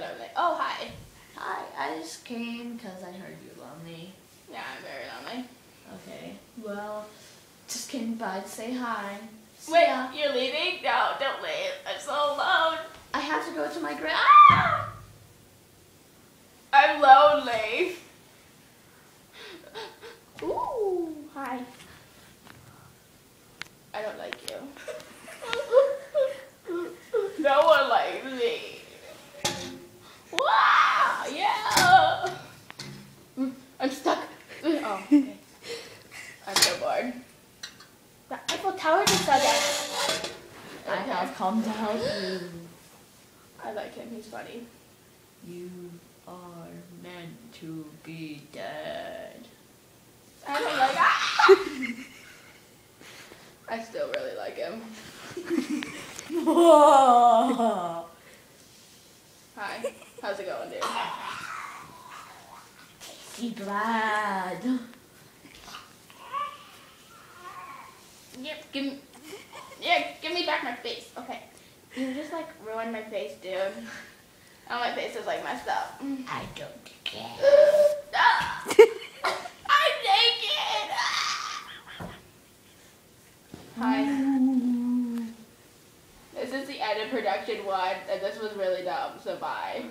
lonely. Oh, hi. Hi, I just came because I heard you're lonely. Yeah, I'm very lonely. Okay, well, just came by to say hi. Wait, you're leaving? No, don't leave. I'm so alone. I have to go to my I'm lonely. Ooh, hi. I don't like you. No one likes me. Wow, yeah. I'm stuck. Oh, okay. I'm so bored. The Eiffel Tower just fell down. I have come to help you. I like him. He's funny. You are meant to be dead. I don't like. I still really like him. Whoa. Hi. How's it going, dude? Be glad. Yep. Give me back my face. Okay. You just like ruined my face, dude. Oh, my face is like messed up. I don't care. Ah! I'm naked. Hi. This is the end of production 1, and this was really dumb, so bye.